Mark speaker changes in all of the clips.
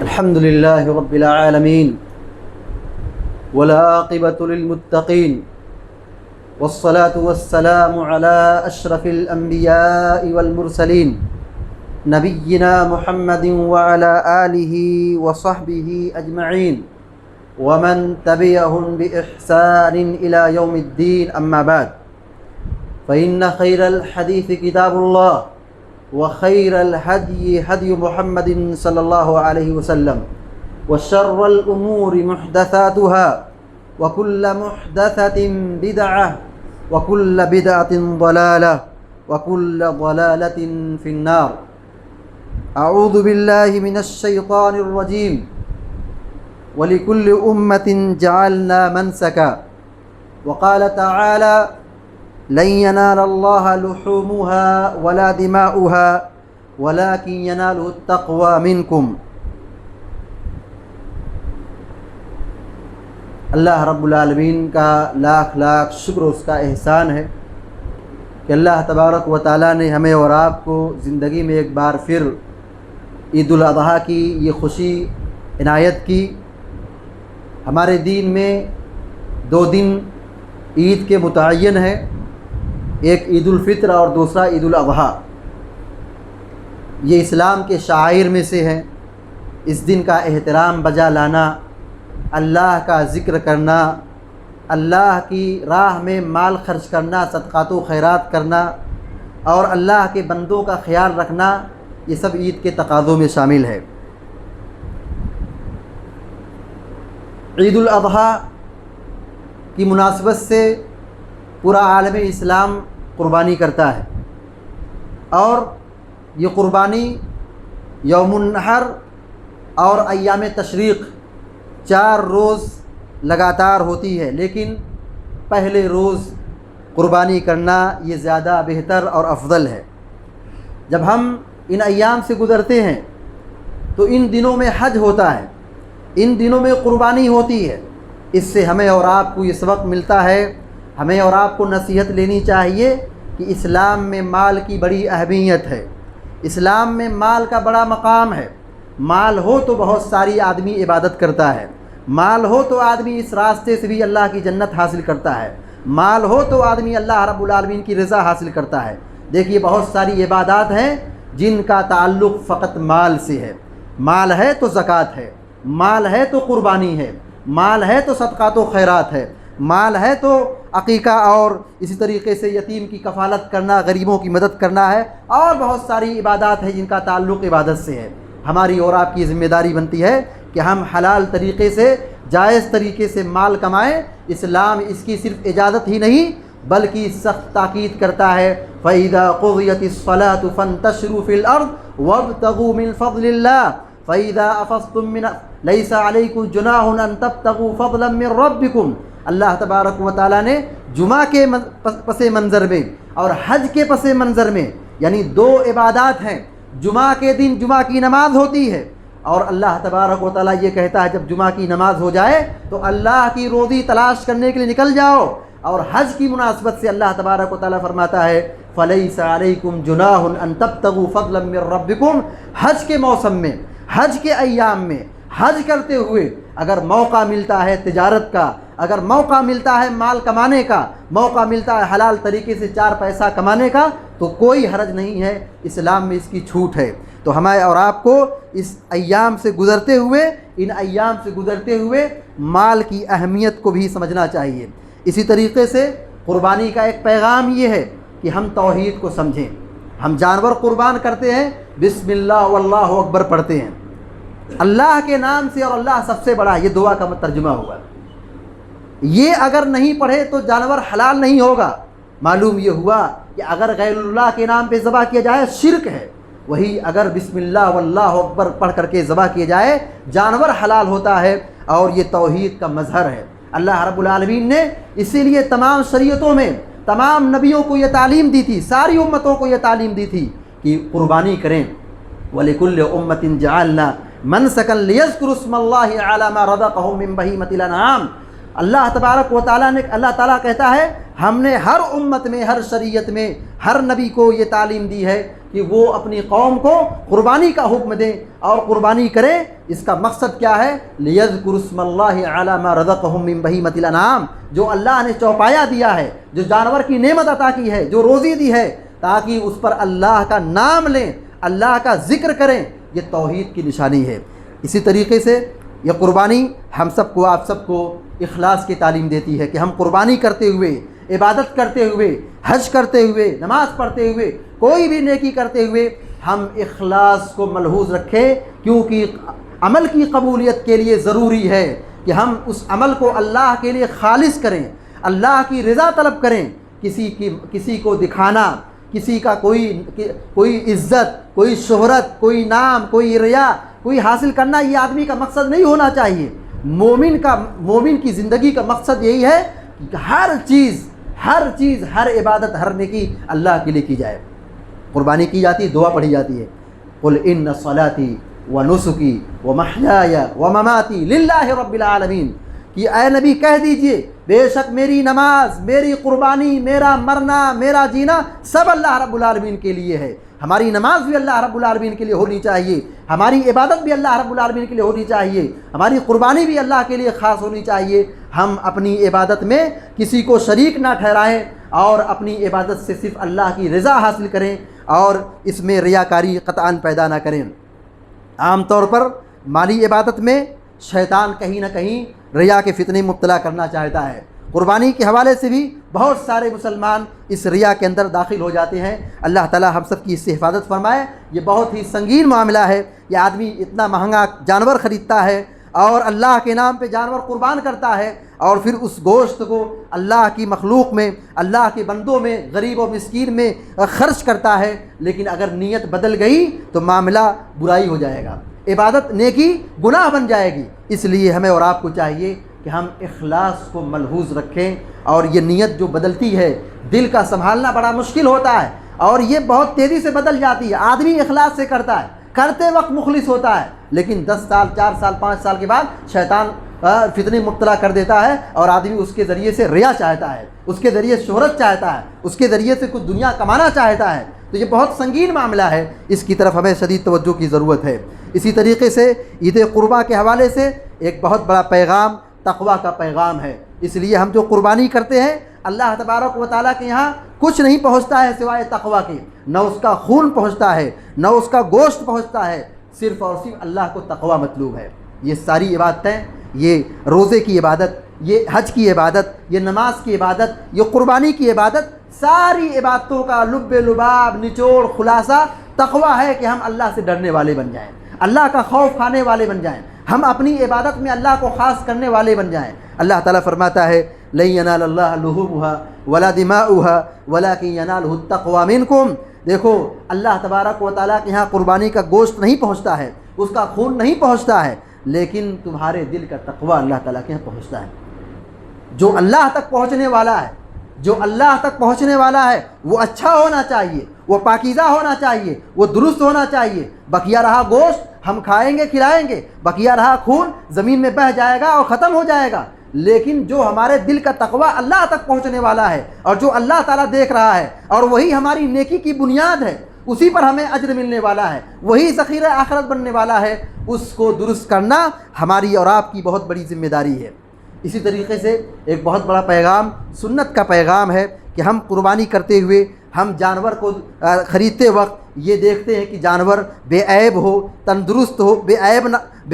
Speaker 1: الحمد لله رب العالمين والعاقبة للمتقين والصلاة والسلام على أشرف الأنبياء والمرسلين نبينا محمد وعلى آله وصحبه أجمعين ومن تبعهم بإحسان إلى يوم الدين. أما بعد فإن خير الحديث كتاب الله وخير الهدي هدي محمد صلى الله عليه وسلم وشر الأمور محدثاتها وكل محدثة بدعة وكل بدعة ضلالة وكل ضلالة في النار. أعوذ بالله من الشيطان الرجيم. ولكل أمة جعلنا منسكا وقال تعالى لن ينال الله لحومها ولا دماؤها ولكن يناله التقوى منكم. اللہ رب العالمین کا لاکھ لاکھ شکر اس کا احسان ہے کہ اللہ تبارک و تعالیٰ نے ہمیں اور آپ کو زندگی میں ایک بار پھر عید الاضحیٰ کی یہ خوشی عنایت کی. ہمارے دین میں دو دن عید کے متعین ہیں، ایک عید الفطر اور دوسرا عید الاضحیٰ. یہ اسلام کے شعائر میں سے ہیں. اس دن کا احترام بجا لانا، اللہ کا ذکر کرنا، اللہ کی راہ میں مال خرچ کرنا، صدقات و خیرات کرنا اور اللہ کے بندوں کا خیال رکھنا، یہ سب عید کے تقاضوں میں شامل ہے. عید الاضحیٰ کی مناسبت سے پورا عالم اسلام قربانی کرتا ہے، اور یہ قربانی یوم النحر اور ایام تشریق 4 روز لگاتار ہوتی ہے، لیکن پہلے روز قربانی کرنا یہ زیادہ بہتر اور افضل ہے. جب ہم ان ایام سے گزرتے ہیں تو ان دنوں میں حج ہوتا ہے، ان دنوں میں قربانی ہوتی ہے. اس سے ہمیں اور آپ کو یہ سبق ملتا ہے، ہمیں اور آپ کو نصیحت لینی چاہیے کہ اسلام میں مال کی بڑی اہمیت ہے، اسلام میں مال کا بڑا مقام ہے. مال ہو تو بہت ساری آدمی عبادت کرتا ہے، مال ہو تو آدمی اس راستے سے بھی اللہ کی جنت حاصل کرتا ہے، مال ہو تو آدمی اللہ رب العالمین کی رضا حاصل کرتا ہے. دیکھیے بہت ساری عبادات ہیں جن کا تعلق فقط مال سے ہے. مال ہے تو زکوٰۃ ہے، مال ہے تو قربانی ہے، مال ہے تو صدقات و خیرات ہے، مال ہے تو عقیقہ اور اسی طریقے سے یتیم کی کفالت کرنا، غریبوں کی مدد کرنا ہے، اور بہت ساری عبادات ہیں جن کا تعلق عبادت سے ہے. ہماری اور آپ کی ذمہ داری بنتی ہے کہ ہم حلال طریقے سے، جائز طریقے سے مال کمائیں. اسلام اس کی صرف اجازت ہی نہیں بلکہ سخت تاکید کرتا ہے. فَإِذَا قُضِيَتِ الصَّلَاةُ فَانتَشِرُوا فِي الْأَرْضِ وَابْتَغُوا مِنْ فَضْلِ اللَّهِ فَإِذَا أَفَضْتُم مِّنْ لَيْسَ عَلَيْكُمْ جُنَاحٌ أَن تَبْتَغُوا فَضْلًا مِّن رَّبِّكُمْ. اللہ تبارک و تعالیٰ نے جمعہ کے پس منظر میں اور حج کے پس منظر میں، یعنی 2 عبادات ہیں. جمعہ کے دن جمعہ کی نماز ہوتی ہے، اور اللہ تبارک و تعالیٰ یہ کہتا ہے جب جمعہ کی نماز ہو جائے تو اللہ کی روزی تلاش کرنے کے لیے نکل جاؤ. اور حج کی مناسبت سے اللہ تبارک و تعالیٰ فرماتا ہے فَلَيْسَ عَلَيْكُمْ جُنَاحٌ أَن تَبْتَغُوا فَضْلًا مِّن رَّبِّكُمْ. حج کے موسم میں، حج کے ایام میں حج کرتے ہوئے اگر موقع ملتا ہے تجارت کا، اگر موقع ملتا ہے مال کمانے کا، موقع ملتا ہے حلال طریقے سے 4 پیسہ کمانے کا، تو کوئی حرج نہیں ہے. اسلام میں اس کی چھوٹ ہے. تو ہمیں اور آپ کو اس ایام سے گزرتے ہوئے، ان ایام سے گزرتے ہوئے مال کی اہمیت کو بھی سمجھنا چاہیے. اسی طریقے سے قربانی کا ایک پیغام یہ ہے کہ ہم توحید کو سمجھیں. ہم جانور قربان کرتے ہیں، بسم اللہ واللہ اکبر پڑھتے ہیں، اللہ کے نام سے، اور اللہ سب سے بڑا، یہ دعا کا ترجمہ ہوگا. یہ اگر نہیں پڑھے تو جانور حلال نہیں ہوگا. معلوم یہ ہوا کہ اگر غیر اللہ کے نام پہ ذبح کیا جائے شرک ہے، وہی اگر بسم اللہ واللہ اکبر پڑھ کر کے ذبح کیا جائے جانور حلال ہوتا ہے، اور یہ توحید کا مظہر ہے. اللہ رب العالمین نے اسی لیے تمام شریعتوں میں تمام نبیوں کو یہ تعلیم دی تھی، ساری امتوں کو یہ تعلیم دی تھی کہ قربانی کریں. وَلِكُلِّ أُمَّةٍ جَعَلْنَا مَنْسَكًا لِيَذْكُرُوا اسْمَ اللَّهِ عَلَىٰ مَا رَزَقَهُم مِّن بَهِيمَةِ الْأَنْعَامِ. اللہ تبارک و تعالیٰ نے، اللہ تعالیٰ کہتا ہے ہم نے ہر امت میں، ہر شریعت میں، ہر نبی کو یہ تعلیم دی ہے کہ وہ اپنی قوم کو قربانی کا حکم دیں اور قربانی کریں۔ اس کا مقصد کیا ہے؟ لِيَذْكُرُوا اسْمَ اللَّهِ عَلَى مَا رَزَقَهُم مِّن بَهِيمَةِ الْأَنْعَامِ، جو اللہ نے چوپایا دیا ہے، جو جانور کی نعمت عطا کی ہے، جو روزی دی ہے، تاکہ اس پر اللہ کا نام لیں، اللہ کا ذکر کریں۔ یہ توحید کی نشانی ہے۔ اسی طریقے سے یہ قربانی ہم سب کو، آپ سب کو اخلاص کی تعلیم دیتی ہے کہ ہم قربانی کرتے ہوئے، عبادت کرتے ہوئے، حج کرتے ہوئے، نماز پڑھتے ہوئے، کوئی بھی نیکی کرتے ہوئے ہم اخلاص کو ملحوظ رکھیں، کیونکہ عمل کی قبولیت کے لیے ضروری ہے کہ ہم اس عمل کو اللہ کے لیے خالص کریں، اللہ کی رضا طلب کریں۔ کسی کو دکھانا، کسی کا کوئی عزت، کوئی شہرت، کوئی نام، کوئی ریا، کوئی حاصل کرنا، یہ آدمی کا مقصد نہیں ہونا چاہیے۔ مومن کی زندگی کا مقصد یہی ہے کہ ہر چیز، ہر عبادت، ہر نیکی اللہ کے لیے کی جائے۔ قربانی کی جاتی ہے، دعا پڑھی جاتی ہے، قل ان صلاتی ونسکی ومحیای ومماتی للہ رب العالمین، کہ اے نبی کہہ دیجئے بے شک میری نماز، میری قربانی، میرا مرنا، میرا جینا سب اللہ رب العالمین کے لیے ہے۔ ہماری نماز بھی اللہ رب العالمین کے لیے ہونی چاہیے، ہماری عبادت بھی اللہ رب العالمین کے لیے ہونی چاہیے، ہماری قربانی بھی اللہ کے لیے خاص ہونی چاہیے۔ ہم اپنی عبادت میں کسی کو شریک نہ ٹھہرائیں اور اپنی عبادت سے صرف اللہ کی رضا حاصل کریں اور اس میں ریاکاری قطعاً پیدا نہ کریں۔ عام طور پر مالی عبادت میں شیطان کہیں نہ کہیں ریا کے فتنے مبتلا کرنا چاہتا ہے۔ قربانی کے حوالے سے بھی بہت سارے مسلمان اس ریا کے اندر داخل ہو جاتے ہیں۔ اللہ تعالی ہم سب کی اس سے حفاظت فرمائے۔ یہ بہت ہی سنگین معاملہ ہے۔ یہ آدمی اتنا مہنگا جانور خریدتا ہے اور اللہ کے نام پہ جانور قربان کرتا ہے اور پھر اس گوشت کو اللہ کی مخلوق میں، اللہ کے بندوں میں، غریب و مسکین میں خرچ کرتا ہے، لیکن اگر نیت بدل گئی تو معاملہ برائی ہو جائے گا، عبادت نیکی گناہ بن جائے گی۔ اس لیے ہمیں اور آپ کو چاہیے کہ ہم اخلاص کو ملحوظ رکھیں، اور یہ نیت جو بدلتی ہے، دل کا سنبھالنا بڑا مشکل ہوتا ہے اور یہ بہت تیزی سے بدل جاتی ہے۔ آدمی اخلاص سے کرتا ہے، کرتے وقت مخلص ہوتا ہے، لیکن 10 سال، 4 سال، 5 سال کے بعد شیطان فتنے مبتلا کر دیتا ہے اور آدمی اس کے ذریعے سے ریا چاہتا ہے، اس کے ذریعے شہرت چاہتا ہے، اس کے ذریعے سے کچھ دنیا کمانا چاہتا ہے۔ تو یہ بہت سنگین معاملہ ہے، اس کی طرف ہمیں شدید توجہ کی ضرورت ہے۔ اسی طریقے سے عید قربہ کے حوالے سے ایک بہت بڑا پیغام تقویٰ کا پیغام ہے۔ اس لیے ہم جو قربانی کرتے ہیں، اللہ تبارک و تعالیٰ کے یہاں کچھ نہیں پہنچتا ہے سوائے تقویٰ کے، نہ اس کا خون پہنچتا ہے، نہ اس کا گوشت پہنچتا ہے، صرف اور صرف اللہ کو تقویٰ مطلوب ہے۔ یہ ساری عبادتیں، یہ روزے کی عبادت، یہ حج کی عبادت، یہ نماز کی عبادت، یہ قربانی کی عبادت، ساری عبادتوں کا لب لباب، نچوڑ، خلاصہ تقویٰ ہے کہ ہم اللہ سے ڈرنے والے بن جائیں، اللہ کا خوف کھانے والے بن جائیں، ہم اپنی عبادت میں اللہ کو خاص کرنے والے بن جائیں۔ اللہ تعالیٰ فرماتا ہے لن ینال اللہ لحومها ولا دماؤها ولکن ینالہ التقوی منکم۔ دیکھو اللہ تبارک و تعالیٰ کے یہاں قربانی کا گوشت نہیں پہنچتا ہے، اس کا خون نہیں پہنچتا ہے، لیکن تمہارے دل کا تقوی اللہ تعالیٰ کے یہاں پہنچتا ہے۔ جو اللہ تک پہنچنے والا ہے، جو اللہ تک پہنچنے والا ہے، وہ اچھا ہونا چاہیے، وہ پاکیزہ ہونا چاہیے، وہ درست ہونا چاہیے۔ بقیہ رہا گوشت ہم کھائیں گے، کھلائیں گے، بقیہ رہا خون زمین میں بہہ جائے گا اور ختم ہو جائے گا، لیکن جو ہمارے دل کا تقوی اللہ تک پہنچنے والا ہے اور جو اللہ تعالیٰ دیکھ رہا ہے اور وہی ہماری نیکی کی بنیاد ہے، اسی پر ہمیں اجر ملنے والا ہے، وہی ذخیرہ آخرت بننے والا ہے، اس کو درست کرنا ہماری اور آپ کی بہت بڑی ذمہ داری ہے۔ اسی طریقے سے ایک بہت بڑا پیغام سنت کا پیغام ہے کہ ہم قربانی کرتے ہوئے ہم جانور کو خریدتے وقت یہ دیکھتے ہیں کہ جانور بے عیب ہو، تندرست ہو، بے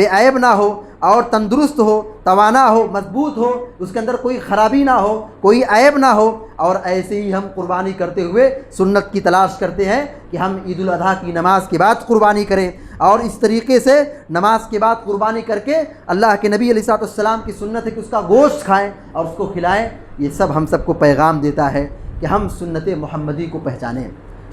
Speaker 1: عیب نہ ہو اور تندرست ہو، توانا ہو، مضبوط ہو، اس کے اندر کوئی خرابی نہ ہو، کوئی عیب نہ ہو، اور ایسے ہی ہم قربانی کرتے ہوئے سنت کی تلاش کرتے ہیں کہ ہم عید الاضحیٰ کی نماز کے بعد قربانی کریں، اور اس طریقے سے نماز کے بعد قربانی کر کے اللہ کے نبی علیہ السلام کی سنت ہے کہ اس کا گوشت کھائیں اور اس کو کھلائیں۔ یہ سب ہم سب کو پیغام دیتا ہے کہ ہم سنت محمدی کو پہچانیں،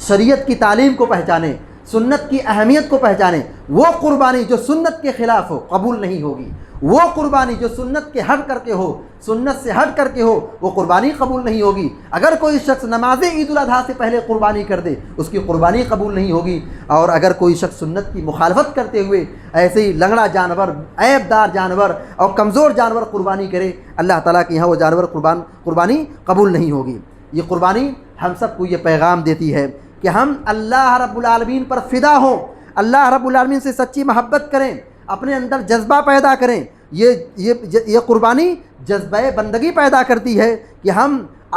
Speaker 1: شریعت کی تعلیم کو پہچانیں، سنت کی اہمیت کو پہچانیں۔ وہ قربانی جو سنت کے خلاف ہو قبول نہیں ہوگی، وہ قربانی جو سنت کے ہٹ کر کے ہو، سنت سے ہٹ کر کے ہو، وہ قربانی قبول نہیں ہوگی۔ اگر کوئی شخص نماز عید الاضحیٰ سے پہلے قربانی کر دے، اس کی قربانی قبول نہیں ہوگی، اور اگر کوئی شخص سنت کی مخالفت کرتے ہوئے ایسے ہی لنگڑا جانور، عیب دار جانور اور کمزور جانور قربانی کرے، اللہ تعالیٰ کے یہاں وہ جانور قربانی قبول نہیں ہوگی۔ یہ قربانی ہم سب کو یہ پیغام دیتی ہے کہ ہم اللہ رب العالمین پر فدا ہوں، اللہ رب العالمین سے سچی محبت کریں، اپنے اندر جذبہ پیدا کریں۔ یہ قربانی جذبہ بندگی پیدا کرتی ہے کہ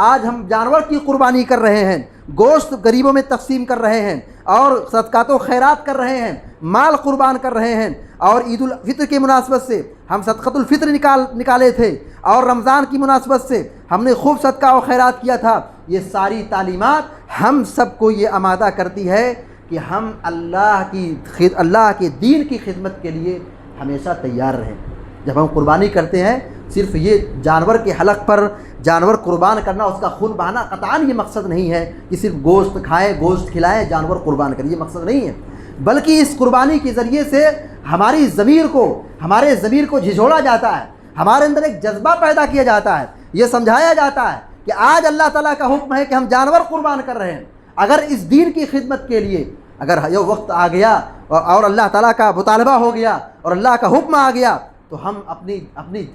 Speaker 1: آج ہم جانور کی قربانی کر رہے ہیں، گوشت غریبوں میں تقسیم کر رہے ہیں، اور صدقات و خیرات کر رہے ہیں، مال قربان کر رہے ہیں، اور عید الفطر کی مناسبت سے ہم صدقۃ الفطر نکالے تھے، اور رمضان کی مناسبت سے ہم نے خوب صدقہ و خیرات کیا تھا۔ یہ ساری تعلیمات ہم سب کو یہ آمادہ کرتی ہے کہ ہم اللہ کے دین کی خدمت کے لیے ہمیشہ تیار رہیں۔ جب ہم قربانی کرتے ہیں، صرف یہ جانور کے حلق پر جانور قربان کرنا، اس کا خون بہانا قطعاً یہ مقصد نہیں ہے کہ صرف گوشت کھائیں، گوشت کھلائیں، جانور قربان کریں، یہ مقصد نہیں ہے، بلکہ اس قربانی کے ذریعے سے ہمارے ضمیر کو جھجھوڑا جاتا ہے، ہمارے اندر ایک جذبہ پیدا کیا جاتا ہے، یہ سمجھایا جاتا ہے کہ آج اللہ تعالیٰ کا حکم ہے کہ ہم جانور قربان کر رہے ہیں۔ اگر اس دین کی خدمت کے لیے اگر یہ وقت آ گیا اور اللہ تعالیٰ کا مطالبہ ہو گیا اور اللہ کا حکم آ گیا، تو ہم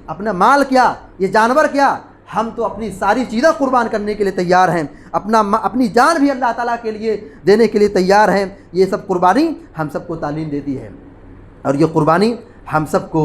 Speaker 1: اپنا مال کیا، یہ جانور کیا، ہم تو اپنی ساری چیزیں قربان کرنے کے لیے تیار ہیں، اپنی جان بھی اللہ تعالیٰ کے لیے دینے کے لیے تیار ہیں۔ یہ سب قربانی ہم سب کو تعلیم دیتی ہے، اور یہ قربانی ہم سب کو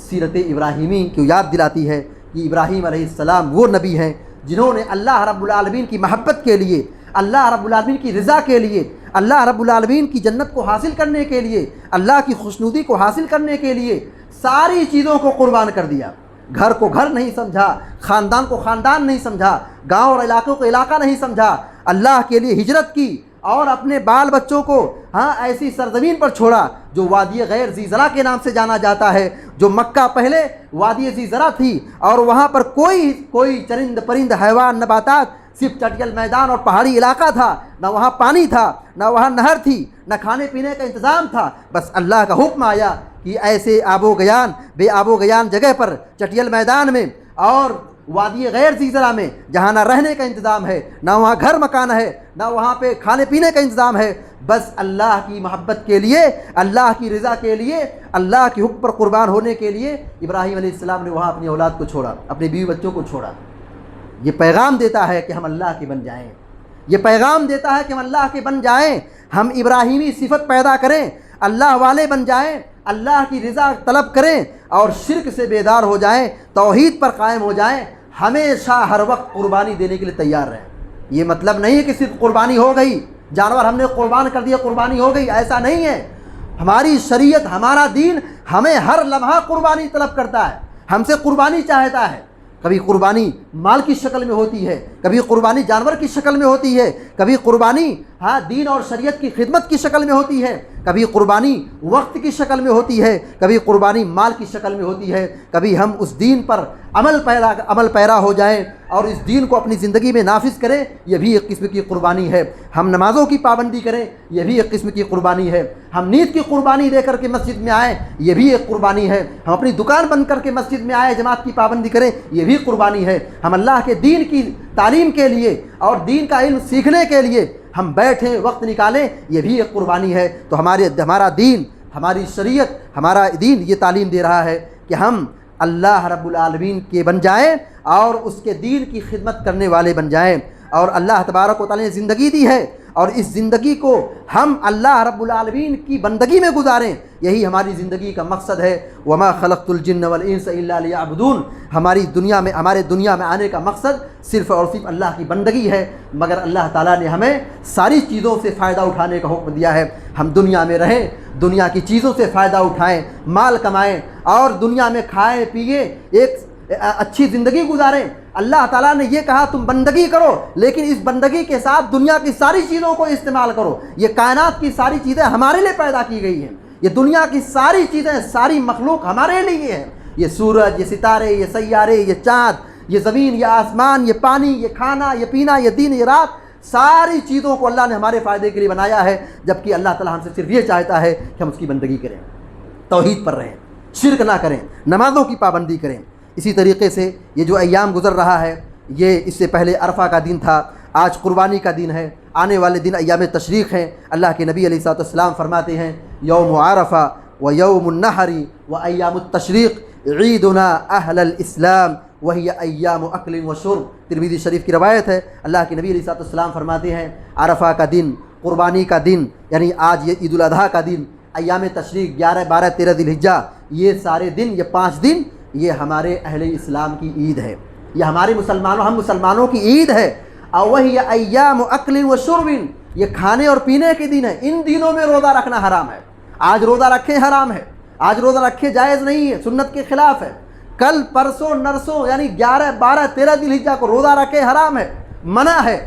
Speaker 1: سیرت ابراہیمی کی یاد دلاتی ہے کہ ابراہیم علیہ السلام وہ نبی ہیں جنہوں نے اللہ رب العالمین کی محبت کے لیے، اللہ رب العالمین کی رضا کے لیے، اللہ رب العالمین کی جنت کو حاصل کرنے کے لیے، اللہ کی خوشنودی کو حاصل کرنے کے لیے ساری چیزوں کو قربان کر دیا۔ گھر کو گھر نہیں سمجھا، خاندان کو خاندان نہیں سمجھا، گاؤں اور علاقوں کو علاقہ نہیں سمجھا، اللہ کے لیے ہجرت کی، اور اپنے بال بچوں کو ایسی سرزمین پر چھوڑا جو وادی غیر ذی زرع کے نام سے جانا جاتا ہے، جو مکہ پہلے وادی ذی زرع تھی، اور وہاں پر کوئی چرند پرند حیوان نباتات، صرف چٹیل میدان اور پہاڑی علاقہ تھا، نہ وہاں پانی تھا، نہ وہاں نہر تھی، نہ کھانے پینے کا انتظام تھا۔ بس اللہ کا حکم آیا کہ ایسے بے آب و گیان جگہ پر، چٹیل میدان میں اور وادی غیر ذی زرع میں، جہاں نہ رہنے کا انتظام ہے، نہ وہاں گھر مکان ہے، نہ وہاں پہ کھانے پینے کا انتظام ہے، بس اللہ کی محبت کے لیے، اللہ کی رضا کے لیے، اللہ کے حکم پر قربان ہونے کے لیے ابراہیم علیہ السلام نے وہاں اپنی اولاد کو چھوڑا، اپنے بیوی بچوں کو چھوڑا۔ یہ پیغام دیتا ہے کہ ہم اللہ کے بن جائیں، یہ پیغام دیتا ہے کہ ہم اللہ کے بن جائیں، ہم ابراہیمی صفت پیدا کریں، اللہ والے بن جائیں، اللہ کی رضا طلب کریں، اور شرک سے بیدار ہو جائیں، توحید پر قائم ہو جائیں، ہمیشہ ہر وقت قربانی دینے کے لیے تیار رہیں۔ یہ مطلب نہیں ہے کہ صرف قربانی ہو گئی، جانور ہم نے قربان کر دیا، قربانی ہو گئی، ایسا نہیں ہے۔ ہماری شریعت، ہمارا دین ہمیں ہر لمحہ قربانی طلب کرتا ہے، ہم سے قربانی چاہتا ہے۔ کبھی قربانی مال کی شکل میں ہوتی ہے، کبھی قربانی جانور کی شکل میں ہوتی ہے، کبھی قربانی دین اور شریعت کی خدمت کی شکل میں ہوتی ہے، کبھی قربانی وقت کی شکل میں ہوتی ہے، کبھی قربانی مال کی شکل میں ہوتی ہے۔ کبھی ہم اس دین پر عمل پیرا ہو جائیں اور اس دین کو اپنی زندگی میں نافذ کریں، یہ بھی ایک قسم کی قربانی ہے۔ ہم نمازوں کی پابندی کریں، یہ بھی ایک قسم کی قربانی ہے۔ ہم نیند کی قربانی دے کر کے مسجد میں آئیں، یہ بھی ایک قربانی ہے۔ ہم اپنی دکان بند کر کے مسجد میں آئے، جماعت کی پابندی کریں، یہ بھی قربانی ہے۔ ہم اللہ کے دین کی تعلیم کے لیے اور دین کا علم سیکھنے کے لیے ہم بیٹھیں، وقت نکالیں، یہ بھی ایک قربانی ہے۔ تو ہمارا دین، ہماری شریعت، ہمارا دین یہ تعلیم دے رہا ہے کہ ہم اللہ رب العالمین کے بن جائیں اور اس کے دین کی خدمت کرنے والے بن جائیں، اور اللہ تبارک و تعالی نے زندگی دی ہے، اور اس زندگی کو ہم اللہ رب العالمین کی بندگی میں گزاریں، یہی ہماری زندگی کا مقصد ہے۔ وما خلقت الجن والانس الا لیعبدون، ہمارے دنیا میں آنے کا مقصد صرف اور صرف اللہ کی بندگی ہے، مگر اللہ تعالیٰ نے ہمیں ساری چیزوں سے فائدہ اٹھانے کا حکم دیا ہے۔ ہم دنیا میں رہیں، دنیا کی چیزوں سے فائدہ اٹھائیں، مال کمائیں، اور دنیا میں کھائیں پیئیں، ایک اچھی زندگی گزاریں۔ اللہ تعالیٰ نے یہ کہا تم بندگی کرو، لیکن اس بندگی کے ساتھ دنیا کی ساری چیزوں کو استعمال کرو۔ یہ کائنات کی ساری چیزیں ہمارے لیے پیدا کی گئی ہیں، یہ دنیا کی ساری چیزیں، ساری مخلوق ہمارے لیے ہے۔ یہ سورج، یہ ستارے، یہ سیارے، یہ چاند، یہ زمین، یہ آسمان، یہ پانی، یہ کھانا، یہ پینا، یہ دن، یہ رات، ساری چیزوں کو اللہ نے ہمارے فائدے کے لیے بنایا ہے، جبکہ اللہ تعالیٰ ہم سے صرف یہ چاہتا ہے کہ ہم اس کی بندگی کریں، توحید پر رہیں، شرک نہ کریں، نمازوں کی پابندی کریں۔ اسی طریقے سے یہ جو ایام گزر رہا ہے، یہ اس سے پہلے عرفہ کا دن تھا، آج قربانی کا دن ہے، آنے والے دن ایام تشریق ہیں۔ اللہ کے نبی علیہ الصلوۃ والسلام فرماتے ہیں یوم عرفہ و یوم النحر و ایام التشریق عیدنا اہل الاسلام وہی ایام اکل و شرب۔ ترمذی شریف کی روایت ہے، اللہ کے نبی علیہ الصلوۃ والسلام فرماتے ہیں عرفہ کا دن قربانی کا دن یعنی آج یہ عید الاضحیٰ کا دن، ایام تشریق 11، 12، 13 ذی الحجہ، یہ سارے دن، یہ 5 دن یہ ہمارے اہل اسلام کی عید ہے، یہ ہمارے ہم مسلمانوں کی عید ہے۔ اور وہی ایام اکل و شرب، یہ کھانے اور پینے کے دن ہے، ان دنوں میں روزہ رکھنا حرام ہے۔ آج روزہ رکھیں حرام ہے، آج روزہ رکھے جائز نہیں ہے، سنت کے خلاف ہے۔ کل پرسوں نرسوں یعنی 11، 12، 13 ذی الحجہ کو روزہ رکھے حرام ہے، منع ہے۔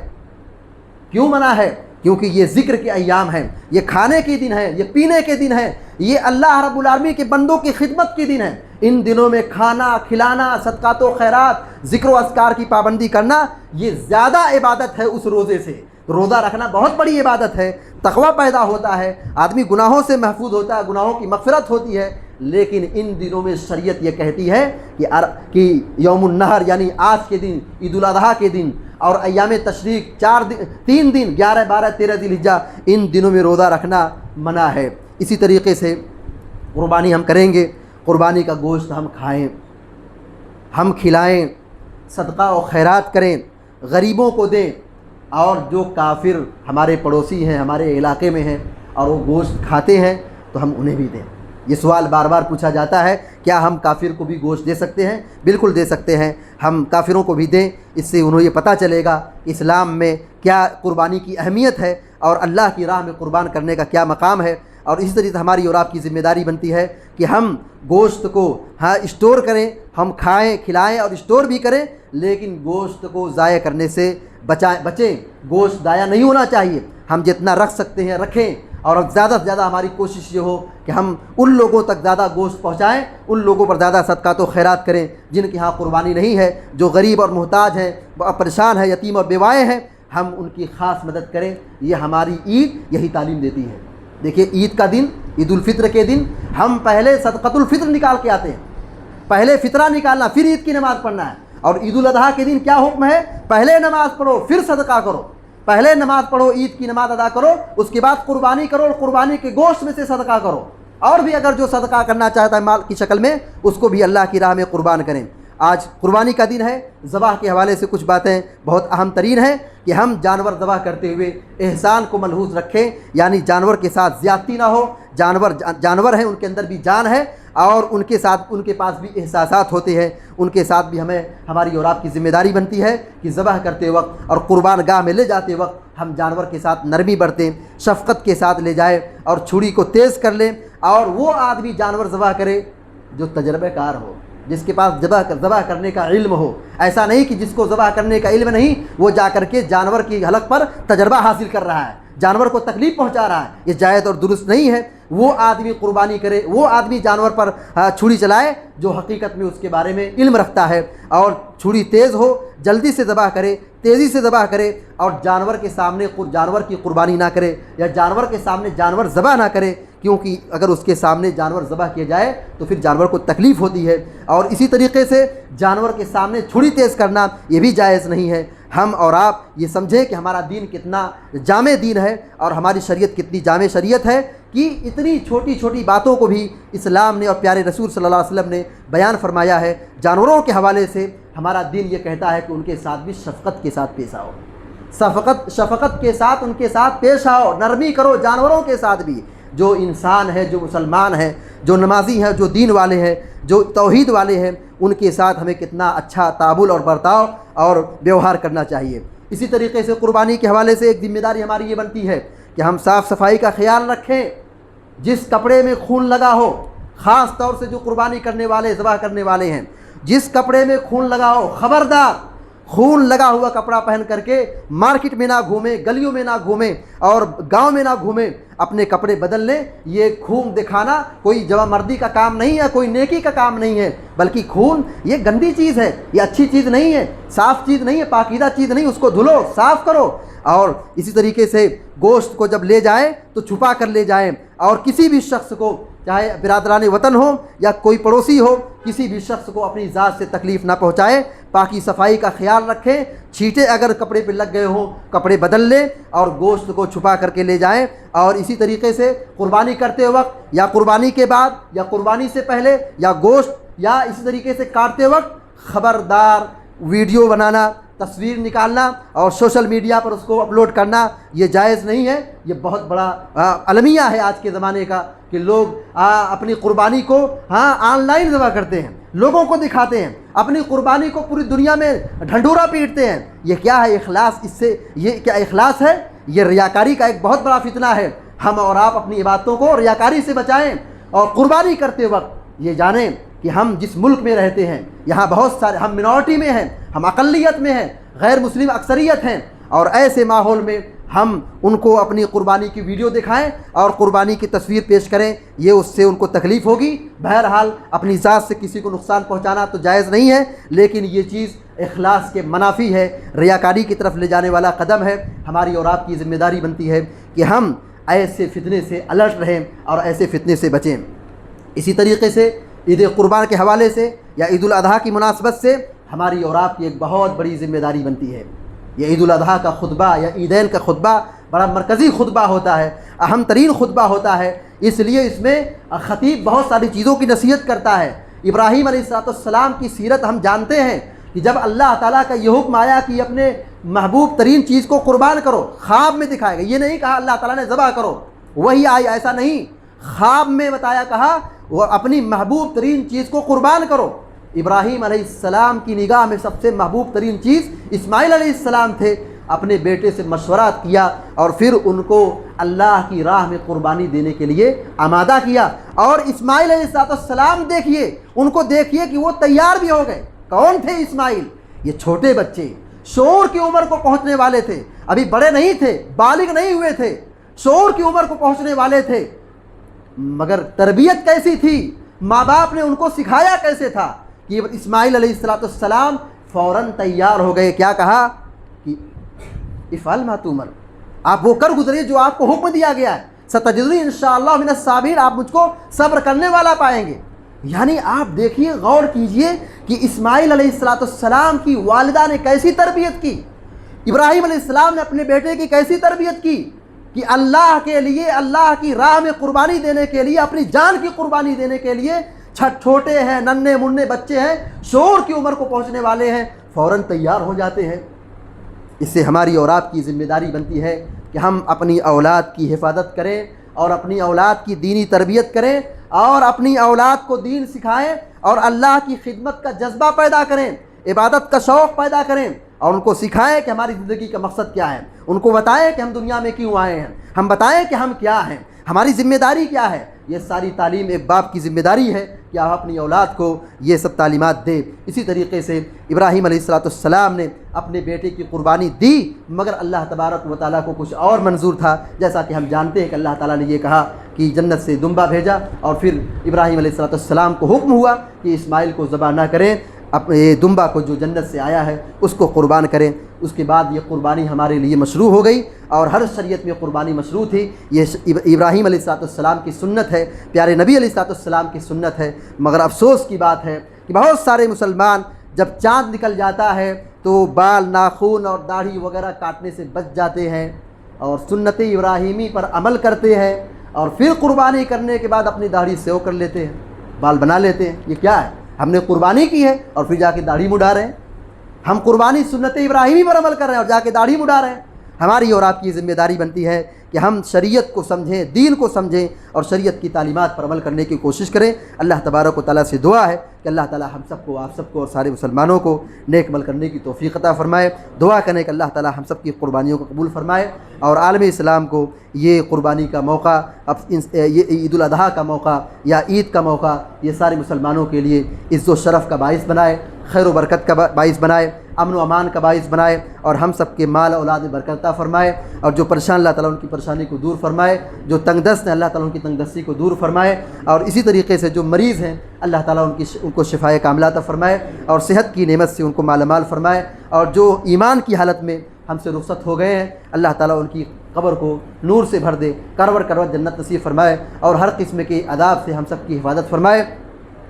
Speaker 1: کیوں منع ہے؟ کیونکہ یہ ذکر کے ایام ہیں، یہ کھانے کے دن ہیں، یہ پینے کے دن ہیں، یہ اللہ رب العالمین کے بندوں کی خدمت کے دن ہیں۔ ان دنوں میں کھانا کھلانا، صدقات و خیرات، ذکر و اذکار کی پابندی کرنا، یہ زیادہ عبادت ہے اس روزے سے۔ روزہ رکھنا بہت بڑی عبادت ہے، تقویٰ پیدا ہوتا ہے، آدمی گناہوں سے محفوظ ہوتا ہے، گناہوں کی مغفرت ہوتی ہے۔ لیکن ان دنوں میں شریعت یہ کہتی ہے کہ یوم النحر یعنی آج کے دن، عید الاضحیٰ کے دن اور ایام تشریق 3 دن 11، 12، 13 ذی الحجہ، ان دنوں میں روزہ رکھنا منع ہے۔ اسی طریقے سے قربانی ہم کریں گے، قربانی کا گوشت ہم کھائیں، ہم کھلائیں، صدقہ و خیرات کریں، غریبوں کو دیں، اور جو کافر ہمارے پڑوسی ہیں، ہمارے علاقے میں ہیں اور وہ گوشت کھاتے ہیں تو ہم انہیں بھی دیں۔ یہ سوال بار بار پوچھا جاتا ہے، کیا ہم کافر کو بھی گوشت دے سکتے ہیں؟ بالکل دے سکتے ہیں، ہم کافروں کو بھی دیں، اس سے انہیں یہ پتہ چلے گا اسلام میں کیا قربانی کی اہمیت ہے اور اللہ کی راہ میں قربان کرنے کا کیا مقام ہے۔ اور اسی طریقے سے ہماری اور آپ کی ذمہ داری بنتی ہے کہ ہم گوشت کو اسٹور کریں، ہم کھائیں کھلائیں اور اسٹور بھی کریں، لیکن گوشت کو ضائع کرنے سے بچیں۔ گوشت ضائع نہیں ہونا چاہیے، ہم جتنا رکھ سکتے ہیں رکھیں، اور زیادہ سے زیادہ ہماری کوشش یہ ہو کہ ہم ان لوگوں تک زیادہ گوشت پہنچائیں، ان لوگوں پر زیادہ صدقات و خیرات کریں جن کے ہاں قربانی نہیں ہے، جو غریب اور محتاج ہیں، پریشان ہیں، یتیم اور بیوائے ہیں، ہم ان کی خاص مدد کریں۔ یہ ہماری عید یہی تعلیم دیتی ہے۔ دیکھیے عید کا دن، عید الفطر کے دن ہم پہلے صدقۃ الفطر نکال کے آتے ہیں، پہلے فطرہ نکالنا، پھر عید کی نماز پڑھنا ہے۔ اور عید الاضحیٰ کے دن کیا حکم ہے؟ پہلے نماز پڑھو پھر صدقہ کرو، پہلے نماز پڑھو، عید کی نماز ادا کرو، اس کے بعد قربانی کرو اور قربانی کے گوشت میں سے صدقہ کرو، اور بھی اگر جو صدقہ کرنا چاہتا ہے مال کی شکل میں اس کو بھی اللہ کی راہ میں قربان کریں۔ آج قربانی کا دن ہے، ذبح کے حوالے سے کچھ باتیں بہت اہم ترین ہیں کہ ہم جانور ذبح کرتے ہوئے احسان کو ملحوظ رکھیں، یعنی جانور کے ساتھ زیادتی نہ ہو۔ جانور ہیں، ان کے اندر بھی جان ہے اور ان کے پاس بھی احساسات ہوتے ہیں، ان کے ساتھ بھی ہماری اور آپ کی ذمہ داری بنتی ہے کہ ذبح کرتے وقت اور قربان گاہ میں لے جاتے وقت ہم جانور کے ساتھ نرمی برتیں، شفقت کے ساتھ لے جائیں اور چھری کو تیز کر لیں، اور وہ آدمی جانور ذبح کرے جو تجربہ کار ہو، جس کے پاس ذبح کرنے کا علم ہو۔ ایسا نہیں کہ جس کو ذبح کرنے کا علم نہیں وہ جا کر کے جانور کی حلق پر تجربہ حاصل کر رہا ہے، جانور کو تکلیف پہنچا رہا ہے، یہ جائز اور درست نہیں ہے۔ وہ آدمی قربانی کرے، وہ آدمی جانور پر چھری چلائے جو حقیقت میں اس کے بارے میں علم رکھتا ہے، اور چھری تیز ہو، جلدی سے ذبح کرے، تیزی سے ذبح کرے، اور جانور کے سامنے جانور کی قربانی نہ کرے، یا جانور کے سامنے جانور ذبح نہ کرے، کیونکہ اگر اس کے سامنے جانور ذبح کیا جائے تو پھر جانور کو تکلیف ہوتی ہے۔ اور اسی طریقے سے جانور کے سامنے چھری تیز کرنا یہ بھی جائز نہیں ہے۔ ہم اور آپ یہ سمجھیں کہ ہمارا دین کتنا جامع دین ہے اور ہماری شریعت کتنی جامع شریعت ہے کہ اتنی چھوٹی چھوٹی باتوں کو بھی اسلام نے اور پیارے رسول صلی اللہ علیہ وسلم نے بیان فرمایا ہے۔ جانوروں کے حوالے سے ہمارا دین یہ کہتا ہے کہ ان کے ساتھ بھی شفقت کے ساتھ پیش آؤ، شفقت کے ساتھ ان کے ساتھ پیش آؤ، نرمی کرو جانوروں کے ساتھ بھی۔ جو انسان ہے، جو مسلمان ہیں، جو نمازی ہیں، جو دین والے ہیں، جو توحید والے ہیں، ان کے ساتھ ہمیں کتنا اچھا تعامل اور برتاؤ اور ویوہار کرنا چاہیے۔ اسی طریقے سے قربانی کے حوالے سے ایک ذمہ داری ہماری یہ بنتی ہے کہ ہم صاف صفائی کا خیال رکھیں۔ جس کپڑے میں خون لگا ہو، خاص طور سے جو قربانی کرنے والے، ذبح کرنے والے ہیں، جس کپڑے میں خون لگا ہو، خبردار خون لگا ہوا کپڑا پہن کر کے مارکیٹ میں نہ گھومیں، گلیوں میں نہ گھومیں اور گاؤں میں نہ گھومیں، اپنے کپڑے بدل لیں۔ یہ خون دکھانا کوئی جوان مردی کا کام نہیں ہے، کوئی نیکی کا کام نہیں ہے، بلکہ خون یہ گندی چیز ہے، یہ اچھی چیز نہیں ہے، صاف چیز نہیں ہے، پاکیزہ چیز نہیں، اس کو دھلو، صاف کرو۔ اور اسی طریقے سے گوشت کو جب لے جائیں تو چھپا کر لے جائیں، اور کسی بھی شخص کو، چاہے برادران وطن ہو یا کوئی پڑوسی ہو، کسی بھی شخص کو اپنی ذات سے تکلیف نہ پہنچائے۔ پاکی صفائی کا خیال رکھیں، چھینٹے اگر کپڑے پہ لگ گئے ہوں کپڑے بدل لیں اور گوشت کو چھپا کر کے لے جائیں۔ اور اسی طریقے سے قربانی کرتے وقت یا قربانی کے بعد یا قربانی سے پہلے یا گوشت یا اسی طریقے سے کاٹتے وقت خبردار ویڈیو بنانا، تصویر نکالنا اور سوشل میڈیا پر اس کو اپلوڈ کرنا یہ جائز نہیں ہے۔ یہ بہت بڑا المیہ ہے آج کے زمانے کا کہ لوگ اپنی قربانی کو آن لائن ذبح کرتے ہیں، لوگوں کو دکھاتے ہیں، اپنی قربانی کو پوری دنیا میں ڈھنڈورا پیٹتے ہیں۔ یہ کیا ہے اخلاص؟ اس سے یہ کیا اخلاص ہے؟ یہ ریاکاری کا ایک بہت بڑا فتنہ ہے۔ ہم اور آپ اپنی عبادتوں کو ریاکاری سے بچائیں، اور قربانی کرتے وقت یہ جانیں کہ ہم جس ملک میں رہتے ہیں یہاں بہت سارے ہم منارٹی میں ہیں، ہم اقلیت میں ہیں، غیر مسلم اکثریت ہیں، اور ایسے ماحول میں ہم ان کو اپنی قربانی کی ویڈیو دکھائیں اور قربانی کی تصویر پیش کریں، یہ اس سے ان کو تکلیف ہوگی۔ بہرحال اپنی ذات سے کسی کو نقصان پہنچانا تو جائز نہیں ہے، لیکن یہ چیز اخلاص کے منافی ہے، ریاکاری کی طرف لے جانے والا قدم ہے۔ ہماری اور آپ کی ذمہ داری بنتی ہے کہ ہم ایسے فتنے سے الرٹ رہیں اور ایسے فتنے سے بچیں۔ اسی طریقے سے عید قربان کے حوالے سے یا عید الاضحیٰ کی مناسبت سے ہماری اور آپ کی ایک بہت بڑی ذمہ داری بنتی ہے۔ یہ عید الاضحیٰ کا خطبہ یا عیدین کا خطبہ بڑا مرکزی خطبہ ہوتا ہے، اہم ترین خطبہ ہوتا ہے، اس لیے اس میں خطیب بہت ساری چیزوں کی نصیحت کرتا ہے۔ ابراہیم علیہ السلام کی سیرت ہم جانتے ہیں کہ جب اللہ تعالیٰ کا یہ حکم آیا کہ اپنے محبوب ترین چیز کو قربان کرو، خواب میں دکھائے گا، یہ نہیں کہا اللہ تعالیٰ نے ذبح کرو، وہی آئی، ایسا نہیں، خواب میں بتایا، کہا وہ اپنی محبوب ترین چیز کو قربان کرو۔ ابراہیم علیہ السلام کی نگاہ میں سب سے محبوب ترین چیز اسماعیل علیہ السلام تھے۔ اپنے بیٹے سے مشورہ کیا اور پھر ان کو اللہ کی راہ میں قربانی دینے کے لیے آمادہ کیا۔ اور اسماعیل علیہ السلام دیکھیے، ان کو دیکھیے کہ وہ تیار بھی ہو گئے۔ کون تھے اسماعیل؟ یہ چھوٹے بچے، شعور کی عمر کو پہنچنے والے تھے، ابھی بڑے نہیں تھے، بالغ نہیں ہوئے تھے، شعور کی عمر کو پہنچنے والے تھے، مگر تربیت کیسی تھی، ماں باپ نے ان کو سکھایا کیسے تھا کہ اسماعیل علیہ السلام فوراً تیار ہو گئے۔ کیا کہا کہ افعل ما تؤمر، آپ وہ کر گزریے جو آپ کو حکم دیا گیا ہے، ستجدنی انشاءاللہ من الصابرین، آپ مجھ کو صبر کرنے والا پائیں گے۔ یعنی آپ دیکھیے، غور کیجئے کہ اسماعیل علیہ السلام کی والدہ نے کیسی تربیت کی، ابراہیم علیہ السلام نے اپنے بیٹے کی کیسی تربیت کی کہ اللہ کے لیے، اللہ کی راہ میں قربانی دینے کے لیے، اپنی جان کی قربانی دینے کے لیے، چھوٹے ہیں، ننھے منھے بچے ہیں، شعور کی عمر کو پہنچنے والے ہیں، فوراً تیار ہو جاتے ہیں۔ اس سے ہماری اور آپ کی ذمہ داری بنتی ہے کہ ہم اپنی اولاد کی حفاظت کریں اور اپنی اولاد کی دینی تربیت کریں اور اپنی اولاد کو دین سکھائیں اور اللہ کی خدمت کا جذبہ پیدا کریں، عبادت کا شوق پیدا کریں، اور ان کو سکھائیں کہ ہماری زندگی کا مقصد کیا ہے، ان کو بتائیں کہ ہم دنیا میں کیوں آئے ہیں، ہم بتائیں کہ ہم کیا ہیں، ہماری ذمہ داری کیا ہے۔ یہ ساری تعلیم ایک باپ کی ذمہ داری ہے کہ آپ اپنی اولاد کو یہ سب تعلیمات دیں۔ اسی طریقے سے ابراہیم علیہ السلام نے اپنے بیٹے کی قربانی دی، مگر اللہ تبارک و تعالیٰ کو کچھ اور منظور تھا، جیسا کہ ہم جانتے ہیں کہ اللہ تعالیٰ نے یہ کہا کہ جنت سے دمبا بھیجا، اور پھر ابراہیم علیہ السلام کو حکم ہوا کہ اسماعیل کو ذبح نہ کریں، اپنے دمبا کو جو جنت سے آیا ہے اس کو قربان کریں۔ اس کے بعد یہ قربانی ہمارے لیے مشروع ہو گئی، اور ہر شریعت میں قربانی مشروع تھی۔ یہ ابراہیم علیہ السلام کی سنت ہے، پیارے نبی علیہ السلام کی سنت ہے، مگر افسوس کی بات ہے کہ بہت سارے مسلمان جب چاند نکل جاتا ہے تو بال، ناخن اور داڑھی وغیرہ کاٹنے سے بچ جاتے ہیں اور سنت ابراہیمی پر عمل کرتے ہیں، اور پھر قربانی کرنے کے بعد اپنی داڑھی سیو کر لیتے ہیں، بال بنا لیتے ہیں۔ یہ کیا ہے؟ ہم نے قربانی کی ہے اور پھر جا کے داڑھی مڈا رہے ہیں۔ ہم قربانی سنت ابراہیمی پر عمل کر رہے ہیں اور جا کے داڑھی مڈا رہے ہیں۔ ہماری اور آپ کی ذمہ داری بنتی ہے کہ ہم شریعت کو سمجھیں، دین کو سمجھیں اور شریعت کی تعلیمات پر عمل کرنے کی کوشش کریں۔ اللہ تبارک و تعالیٰ سے دعا ہے کہ اللہ تعالیٰ ہم سب کو، آپ سب کو اور سارے مسلمانوں کو نیک عمل کرنے کی توفیق عطا فرمائے۔ دعا کریں کہ اللہ تعالیٰ ہم سب کی قربانیوں کو قبول فرمائے اور عالم اسلام کو یہ قربانی کا موقع، یہ عید الاضحیٰ کا موقع یا عید کا موقع، یہ سارے مسلمانوں کے لیے عزت و شرف کا باعث بنائے، خیر و برکت کا باعث بنائے، امن و امان کا باعث بنائے، اور ہم سب کے مال اولاد میں برکت عطا فرمائے، اور جو پریشان اللہ تعالیٰ ان کی پریشانی کو دور فرمائے، جو تنگ دست ہیں اللہ تعالیٰ ان کی تنگ دستی کو دور فرمائے، اور اسی طریقے سے جو مریض ہیں اللہ تعالیٰ ان کو شفائے کاملہ عطا فرمائے اور صحت کی نعمت سے ان کو مالا مال فرمائے، اور جو ایمان کی حالت میں ہم سے رخصت ہو گئے ہیں اللہ تعالیٰ ان کی قبر کو نور سے بھر دے، کرور کرور جنت نصیب فرمائے، اور ہر قسم کے عذاب سے ہم سب کی حفاظت فرمائے،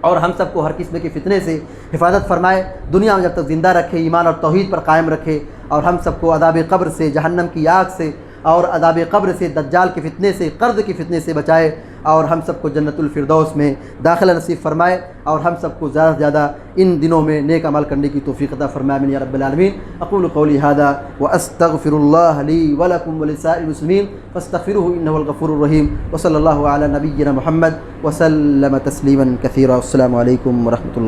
Speaker 1: اور ہم سب کو ہر قسم کے فتنے سے حفاظت فرمائے، دنیا میں جب تک زندہ رکھے، ایمان اور توحید پر قائم رکھے، اور ہم سب کو عذاب قبر سے، جہنم کی آگ سے، اور عذاب قبر سے، دجال کے فتنے سے، قرض کے فتنے سے بچائے، اور ہم سب کو جنت الفردوس میں داخلہ نصیب فرمائے، اور ہم سب کو زیادہ سے زیادہ ان دنوں میں نیک عمل کرنے کی توفیق عطا فرمائے، آمین یا رب العالمین۔ اقول قولی ھذا واستغفر اللہ لی ولکم ولسائر المسلمین فاستغفروہ انہ الغفور الرحیم، وصلی اللہ علی نبینا محمد وسلم تسلیما کثیرا۔ السلام علیکم ورحمۃ اللہ۔